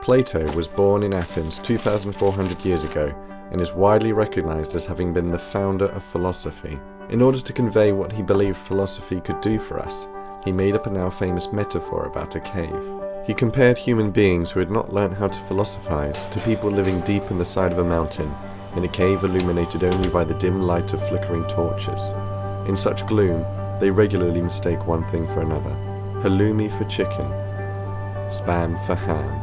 Plato was born in Athens 2,400 years ago and is widely recognized as having been the founder of philosophy. In order to convey what he believed philosophy could do for us, he made up a now famous metaphor about a cave. He compared human beings who had not learnt how to philosophize to people living deep in the side of a mountain, in a cave illuminated only by the dim light of flickering torches. In such gloom, they regularly mistake one thing for another. Halloumi for chicken, spam for ham.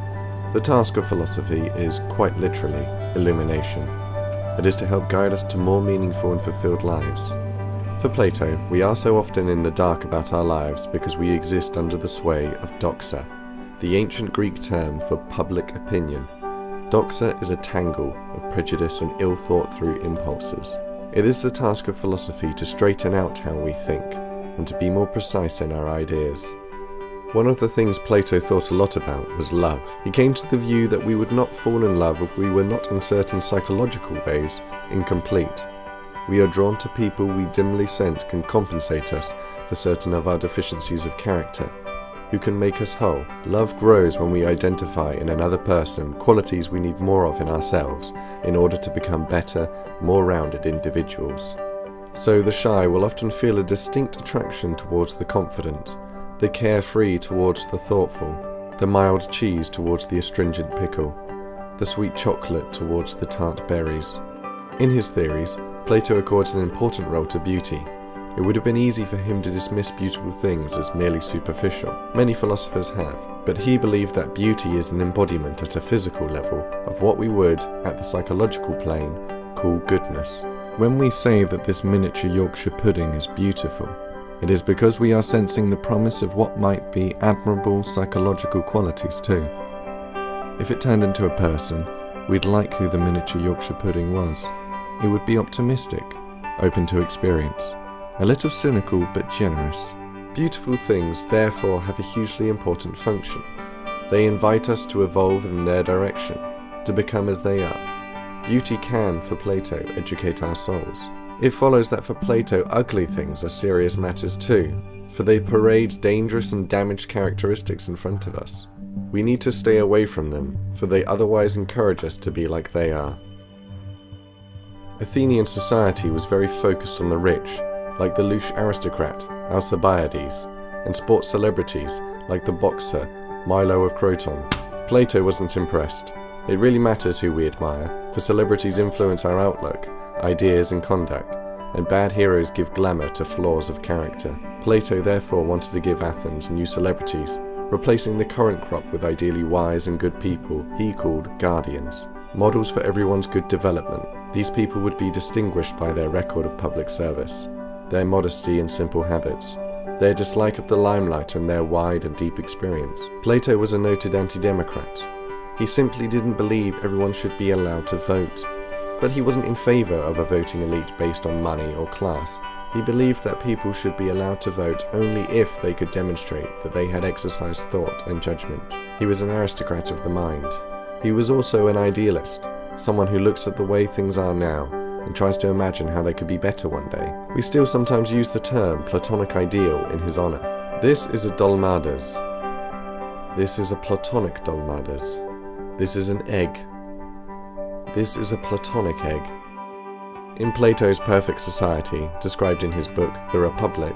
The task of philosophy is, quite literally, illumination. It is to help guide us to more meaningful and fulfilled lives. For Plato, we are so often in the dark about our lives because we exist under the sway of doxa, the ancient Greek term for public opinion. Doxa is a tangle of prejudice and ill-thought-through impulses. It is the task of philosophy to straighten out how we think and to be more precise in our ideas. One of the things Plato thought a lot about was love. He came to the view that we would not fall in love if we were not in certain psychological ways incomplete. We are drawn to people we dimly sense can compensate us for certain of our deficiencies of character, who can make us whole. Love grows when we identify in another person qualities we need more of in ourselves in order to become better, more rounded individuals. So the shy will often feel a distinct attraction towards the confident, the carefree towards the thoughtful, the mild cheese towards the astringent pickle, the sweet chocolate towards the tart berries. In his theories, Plato accords an important role to beauty. It would have been easy for him to dismiss beautiful things as merely superficial. Many philosophers have, but he believed that beauty is an embodiment at a physical level of what we would, at the psychological plane, call goodness. When we say that this miniature Yorkshire pudding is beautiful, it is because we are sensing the promise of what might be admirable psychological qualities too. If it turned into a person, we'd like who the miniature Yorkshire pudding was. It would be optimistic, open to experience, a little cynical but generous. Beautiful things therefore have a hugely important function. They invite us to evolve in their direction, to become as they are. Beauty can, for Plato, educate our souls. It follows that for Plato, ugly things are serious matters too, for they parade dangerous and damaged characteristics in front of us. We need to stay away from them, for they otherwise encourage us to be like they are. Athenian society was very focused on the rich, like the louche aristocrat Alcibiades, and sports celebrities like the boxer Milo of Croton. Plato wasn't impressed. It really matters who we admire, for celebrities influence our outlook, ideas and conduct, and bad heroes give glamour to flaws of character. Plato therefore wanted to give Athens new celebrities, replacing the current crop with ideally wise and good people he called guardians, models for everyone's good development. These people would be distinguished by their record of public service, their modesty and simple habits, their dislike of the limelight and their wide and deep experience. Plato was a noted anti-democrat. He simply didn't believe everyone should be allowed to vote. But he wasn't in favor of a voting elite based on money or class. He believed that people should be allowed to vote only if they could demonstrate that they had exercised thought and judgment. He was an aristocrat of the mind. He was also an idealist, someone who looks at the way things are now and tries to imagine how they could be better one day. We still sometimes use the term Platonic ideal in his honor. This is a dolmades. This is a Platonic dolmades. This is an egg. This is a Platonic egg. In Plato's perfect society, described in his book, The Republic,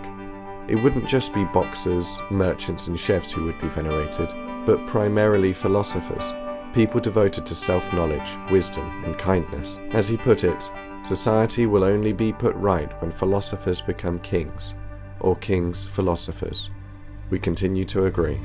it wouldn't just be boxers, merchants and chefs who would be venerated, but primarily philosophers, people devoted to self-knowledge, wisdom and kindness. As he put it, society will only be put right when philosophers become kings, or kings philosophers. We continue to agree.